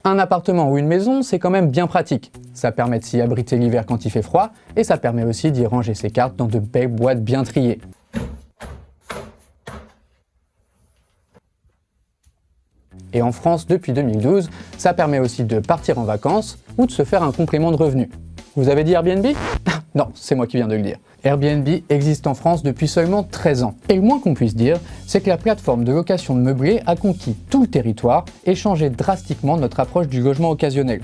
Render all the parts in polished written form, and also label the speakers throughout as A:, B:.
A: Un appartement ou une maison, c'est quand même bien pratique. Ça permet de s'y abriter l'hiver quand il fait froid, et ça permet aussi d'y ranger ses cartes dans de belles boîtes bien triées. Et en France, depuis 2012, ça permet aussi de partir en vacances ou de se faire un complément de revenus. Vous avez dit Airbnb? Non, c'est moi qui viens de le dire. Airbnb existe en France depuis seulement 13 ans. Et le moins qu'on puisse dire, c'est que la plateforme de location de meublés a conquis tout le territoire et changé drastiquement notre approche du logement occasionnel.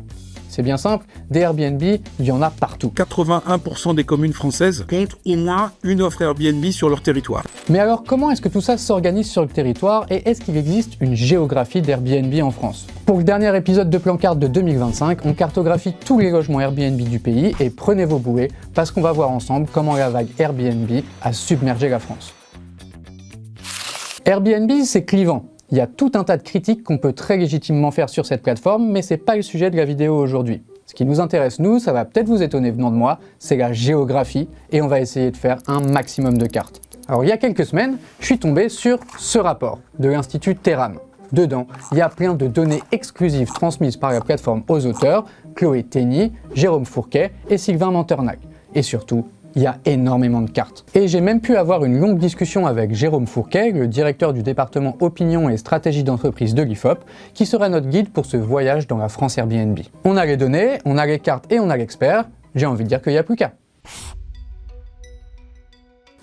A: C'est bien simple, des Airbnb, il y en a partout.
B: 81% des communes françaises comptent au moins une offre Airbnb sur leur territoire.
A: Mais alors, comment est-ce que tout ça s'organise sur le territoire et est-ce qu'il existe une géographie d'Airbnb en France? Pour le dernier épisode de Plan Carte de 2025, on cartographie tous les logements Airbnb du pays et prenez vos bouées parce qu'on va voir ensemble comment la vague Airbnb a submergé la France. Airbnb, c'est clivant. Il y a tout un tas de critiques qu'on peut très légitimement faire sur cette plateforme, mais c'est pas le sujet de la vidéo aujourd'hui. Ce qui nous intéresse nous, ça va peut-être vous étonner venant de moi, c'est la géographie, et on va essayer de faire un maximum de cartes. Alors il y a quelques semaines, je suis tombé sur ce rapport de l'Institut Terram. Dedans, il y a plein de données exclusives transmises par la plateforme aux auteurs, Chloé Thény, Jérôme Fourquet et Sylvain Manternac. Et surtout, il y a énormément de cartes. Et j'ai même pu avoir une longue discussion avec Jérôme Fourquet, le directeur du département Opinion et Stratégie d'entreprise de l'IFOP, qui sera notre guide pour ce voyage dans la France Airbnb. On a les données, on a les cartes et on a l'expert, j'ai envie de dire qu'il n'y a plus qu'à.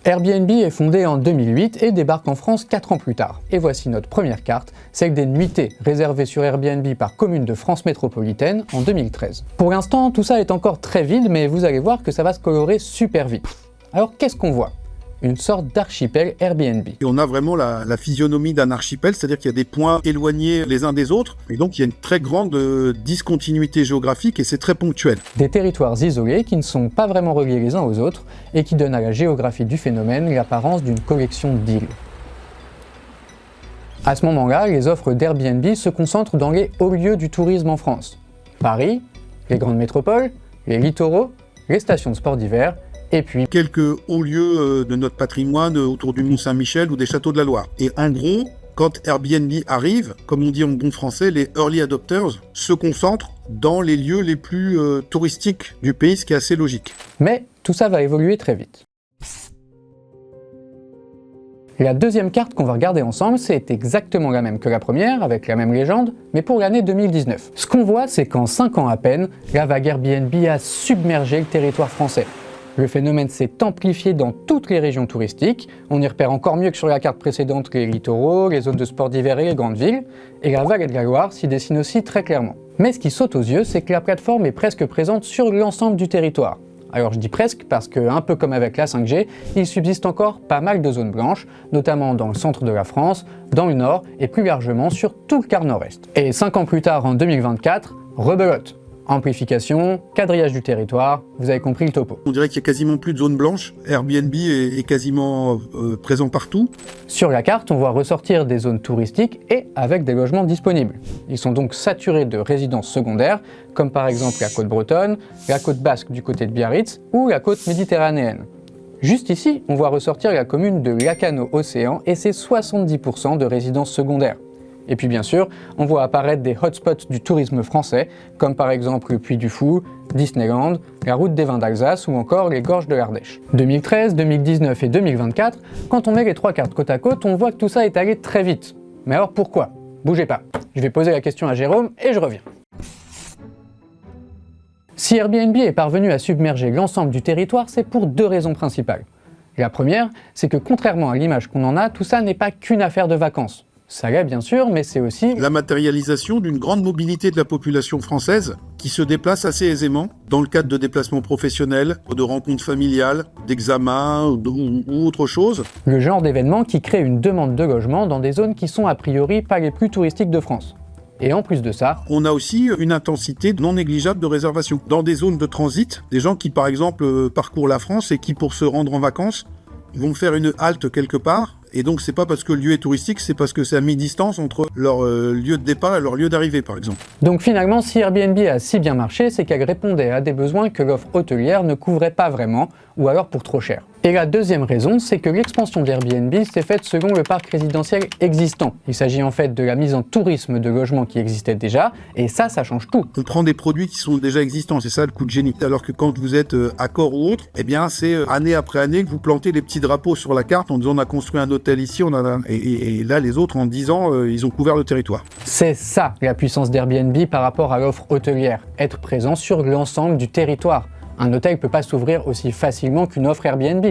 A: Airbnb est fondé en 2008 et débarque en France 4 ans plus tard. Et voici notre première carte, celle des nuitées réservées sur Airbnb par commune de France métropolitaine en 2013. Pour l'instant, tout ça est encore très vide, mais vous allez voir que ça va se colorer super vite. Alors qu'est-ce qu'on voit? Une sorte d'archipel Airbnb.
B: Et on a vraiment la physionomie d'un archipel, c'est-à-dire qu'il y a des points éloignés les uns des autres, et donc il y a une très grande discontinuité géographique et c'est très ponctuel.
A: Des territoires isolés qui ne sont pas vraiment reliés les uns aux autres et qui donnent à la géographie du phénomène l'apparence d'une collection d'îles. À ce moment-là, les offres d'Airbnb se concentrent dans les hauts lieux du tourisme en France. Paris, les grandes métropoles, les littoraux, les stations de sport d'hiver, et puis
B: quelques hauts lieux de notre patrimoine autour du Mont-Saint-Michel ou des châteaux de la Loire. Et en gros, quand Airbnb arrive, comme on dit en bon français, les early adopters se concentrent dans les lieux les plus touristiques du pays, ce qui est assez logique.
A: Mais tout ça va évoluer très vite. La deuxième carte qu'on va regarder ensemble, c'est exactement la même que la première, avec la même légende, mais pour l'année 2019. Ce qu'on voit, c'est qu'en 5 ans à peine, la vague Airbnb a submergé le territoire français. Le phénomène s'est amplifié dans toutes les régions touristiques, on y repère encore mieux que sur la carte précédente les littoraux, les zones de sport d'hiver et les grandes villes, et la vague de la Loire s'y dessine aussi très clairement. Mais ce qui saute aux yeux, c'est que la plateforme est presque présente sur l'ensemble du territoire. Alors je dis presque parce que, un peu comme avec la 5G, il subsiste encore pas mal de zones blanches, notamment dans le centre de la France, dans le nord et plus largement sur tout le quart nord-est. Et 5 ans plus tard, en 2024, rebelote. Amplification, quadrillage du territoire, vous avez compris le topo.
B: On dirait qu'il y a quasiment plus de zones blanches. Airbnb est quasiment présent partout.
A: Sur la carte, on voit ressortir des zones touristiques et avec des logements disponibles. Ils sont donc saturés de résidences secondaires, comme par exemple la côte bretonne, la côte basque du côté de Biarritz ou la côte méditerranéenne. Juste ici, on voit ressortir la commune de Lacanau-Océan et ses 70% de résidences secondaires. Et puis bien sûr, on voit apparaître des hotspots du tourisme français, comme par exemple le Puy du Fou, Disneyland, la route des vins d'Alsace ou encore les gorges de l'Ardèche. 2013, 2019 et 2024, quand on met les 3 cartes côte à côte, on voit que tout ça est allé très vite. Mais alors pourquoi? Bougez pas, je vais poser la question à Jérôme et je reviens. Si Airbnb est parvenu à submerger l'ensemble du territoire, c'est pour 2 raisons principales. La première, c'est que contrairement à l'image qu'on en a, tout ça n'est pas qu'une affaire de vacances. Ça l'est bien sûr, mais c'est aussi
B: la matérialisation d'une grande mobilité de la population française qui se déplace assez aisément dans le cadre de déplacements professionnels, de rencontres familiales, d'examens ou autre chose.
A: Le genre d'événement qui crée une demande de logement dans des zones qui sont a priori pas les plus touristiques de France. Et en plus de ça,
B: on a aussi une intensité non négligeable de réservation. Dans des zones de transit, des gens qui par exemple parcourent la France et qui pour se rendre en vacances vont faire une halte quelque part Et donc c'est pas parce que le lieu est touristique, c'est parce que c'est à mi-distance entre leur lieu de départ et leur lieu d'arrivée par exemple.
A: Donc finalement, si Airbnb a si bien marché, c'est qu'elle répondait à des besoins que l'offre hôtelière ne couvrait pas vraiment, ou alors pour trop cher. Et la deuxième raison, c'est que l'expansion d'Airbnb s'est faite selon le parc résidentiel existant. Il s'agit en fait de la mise en tourisme de logements qui existaient déjà, et ça change tout.
B: On prend des produits qui sont déjà existants, c'est ça le coup de génie. Alors que quand vous êtes Accor ou autre, eh bien c'est année après année que vous plantez des petits drapeaux sur la carte en disant on a construit un hôtel ici, et là les autres en 10 ans, ils ont couvert le territoire.
A: C'est ça la puissance d'Airbnb par rapport à l'offre hôtelière, être présent sur l'ensemble du territoire. Un hôtel ne peut pas s'ouvrir aussi facilement qu'une offre Airbnb.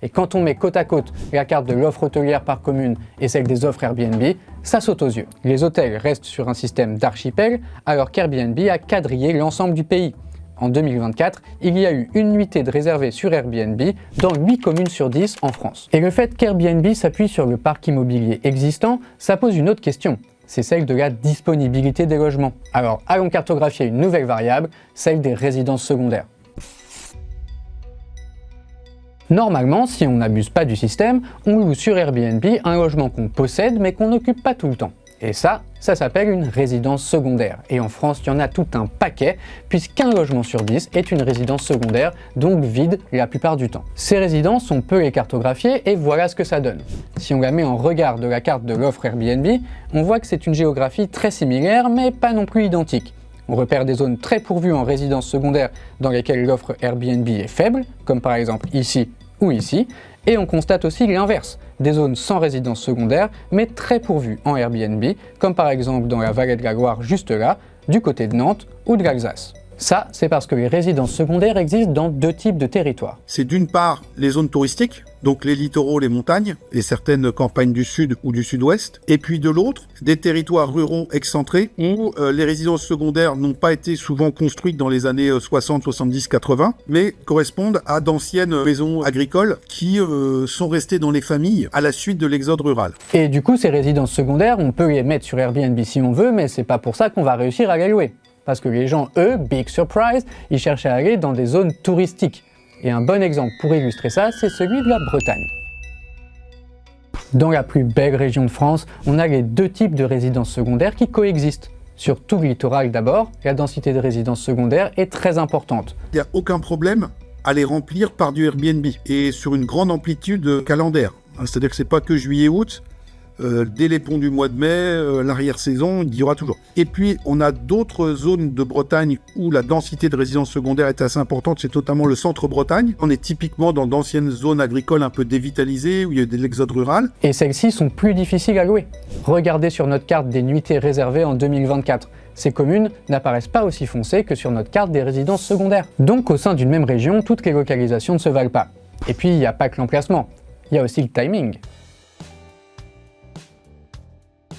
A: Et quand on met côte à côte la carte de l'offre hôtelière par commune et celle des offres Airbnb, ça saute aux yeux. Les hôtels restent sur un système d'archipel, alors qu'Airbnb a quadrillé l'ensemble du pays. En 2024, il y a eu une nuitée de réservée sur Airbnb dans 8 communes sur 10 en France. Et le fait qu'Airbnb s'appuie sur le parc immobilier existant, ça pose une autre question. C'est celle de la disponibilité des logements. Alors allons cartographier une nouvelle variable, celle des résidences secondaires. Normalement, si on n'abuse pas du système, on loue sur Airbnb un logement qu'on possède mais qu'on n'occupe pas tout le temps. Et ça s'appelle une résidence secondaire. Et en France, il y en a tout un paquet, puisqu'un logement sur 10 est une résidence secondaire, donc vide la plupart du temps. Ces résidences, on peut les cartographier et voilà ce que ça donne. Si on la met en regard de la carte de l'offre Airbnb, on voit que c'est une géographie très similaire, mais pas non plus identique. On repère des zones très pourvues en résidence secondaire dans lesquelles l'offre Airbnb est faible, comme par exemple ici ou ici, et on constate aussi l'inverse, des zones sans résidence secondaire, mais très pourvues en Airbnb, comme par exemple dans la vallée de la Loire juste là, du côté de Nantes ou de l'Alsace. Ça, c'est parce que les résidences secondaires existent dans deux types de territoires.
B: C'est d'une part les zones touristiques, donc les littoraux, les montagnes, et certaines campagnes du sud ou du sud-ouest, et puis de l'autre, des territoires ruraux excentrés où les résidences secondaires n'ont pas été souvent construites dans les années 60, 70, 80, mais correspondent à d'anciennes maisons agricoles qui sont restées dans les familles à la suite de l'exode rural.
A: Et du coup, ces résidences secondaires, on peut les mettre sur Airbnb si on veut, mais c'est pas pour ça qu'on va réussir à les louer. Parce que les gens, eux, big surprise, ils cherchent à aller dans des zones touristiques. Et un bon exemple pour illustrer ça, c'est celui de la Bretagne. Dans la plus belle région de France, on a les deux types de résidences secondaires qui coexistent. Sur tout le littoral d'abord, la densité de résidences secondaires est très importante.
B: Il n'y a aucun problème à les remplir par du Airbnb, et sur une grande amplitude calendaire. C'est-à-dire que c'est pas que juillet-août, dès les ponts du mois de mai, l'arrière-saison, il y aura toujours. Et puis, on a d'autres zones de Bretagne où la densité de résidences secondaires est assez importante, c'est notamment le centre-Bretagne. On est typiquement dans d'anciennes zones agricoles un peu dévitalisées, où il y a de l'exode rural.
A: Et celles-ci sont plus difficiles à louer. Regardez sur notre carte des nuitées réservées en 2024. Ces communes n'apparaissent pas aussi foncées que sur notre carte des résidences secondaires. Donc, au sein d'une même région, toutes les localisations ne se valent pas. Et puis, il n'y a pas que l'emplacement, il y a aussi le timing.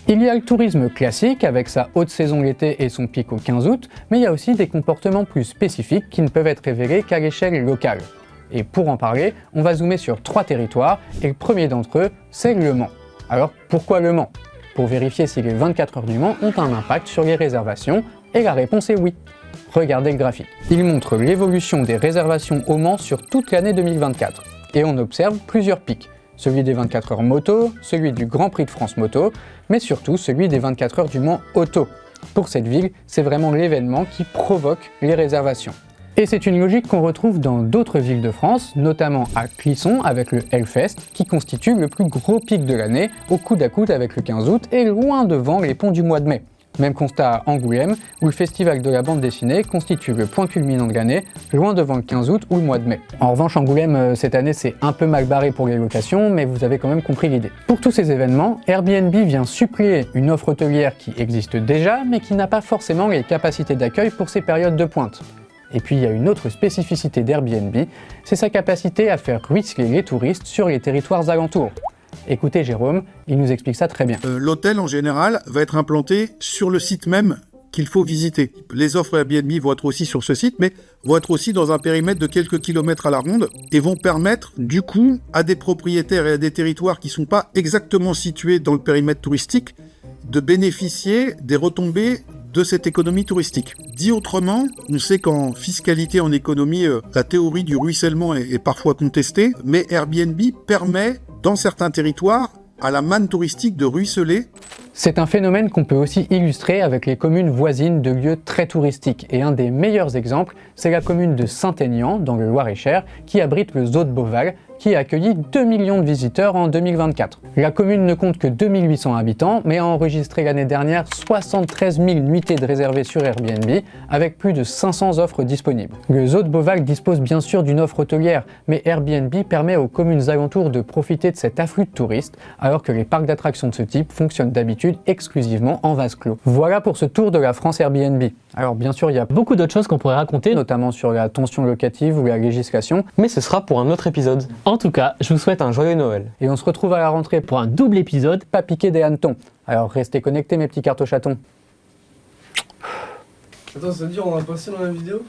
A: Il y a le tourisme classique avec sa haute saison l'été et son pic au 15 août, mais il y a aussi des comportements plus spécifiques qui ne peuvent être révélés qu'à l'échelle locale. Et pour en parler, on va zoomer sur 3 territoires, et le premier d'entre eux, c'est Le Mans. Alors pourquoi Le Mans? Pour vérifier si les 24 heures du Mans ont un impact sur les réservations, et la réponse est oui. Regardez le graphique. Il montre l'évolution des réservations au Mans sur toute l'année 2024, et on observe plusieurs pics. Celui des 24 heures moto, celui du Grand Prix de France moto, mais surtout celui des 24 heures du Mans auto. Pour cette ville, c'est vraiment l'événement qui provoque les réservations. Et c'est une logique qu'on retrouve dans d'autres villes de France, notamment à Clisson avec le Hellfest, qui constitue le plus gros pic de l'année, au coude à coude avec le 15 août et loin devant les ponts du mois de mai. Même constat à Angoulême, où le festival de la bande dessinée constitue le point culminant de l'année, loin devant le 15 août ou le mois de mai. En revanche, Angoulême, cette année, c'est un peu mal barré pour les locations, mais vous avez quand même compris l'idée. Pour tous ces événements, Airbnb vient suppléer une offre hôtelière qui existe déjà, mais qui n'a pas forcément les capacités d'accueil pour ces périodes de pointe. Et puis il y a une autre spécificité d'Airbnb, c'est sa capacité à faire ruisseler les touristes sur les territoires alentours. Écoutez Jérôme, il nous explique ça très bien.
B: L'hôtel en général va être implanté sur le site même qu'il faut visiter. Les offres Airbnb vont être aussi sur ce site, mais vont être aussi dans un périmètre de quelques kilomètres à la ronde et vont permettre du coup à des propriétaires et à des territoires qui ne sont pas exactement situés dans le périmètre touristique de bénéficier des retombées de cette économie touristique. Dit autrement, on sait qu'en fiscalité, en économie, la théorie du ruissellement est parfois contestée, mais Airbnb permet, dans certains territoires, à la manne touristique de ruisseler.
A: C'est un phénomène qu'on peut aussi illustrer avec les communes voisines de lieux très touristiques. Et un des meilleurs exemples, c'est la commune de Saint-Aignan, dans le Loir-et-Cher, qui abrite le zoo de Beauval, qui a accueilli 2 millions de visiteurs en 2024. La commune ne compte que 2800 habitants, mais a enregistré l'année dernière 73 000 nuitées de réservées sur Airbnb, avec plus de 500 offres disponibles. Le zoo de Beauval dispose bien sûr d'une offre hôtelière, mais Airbnb permet aux communes alentours de profiter de cet afflux de touristes, alors que les parcs d'attractions de ce type fonctionnent d'habitude exclusivement en vase clos. Voilà pour ce tour de la France Airbnb. Alors bien sûr, il y a
C: Beaucoup d'autres choses qu'on pourrait raconter,
A: notamment sur la tension locative ou la législation,
D: Mais ce sera pour un autre épisode.
C: En tout cas,
D: Je vous souhaite un joyeux Noël.
A: et on se retrouve à la rentrée pour
C: pour un double épisode,
A: pas piquer des hannetons. Alors restez connectés mes petits cartochatons.
E: Attends, ça veut dire on a passé dans la vidéo?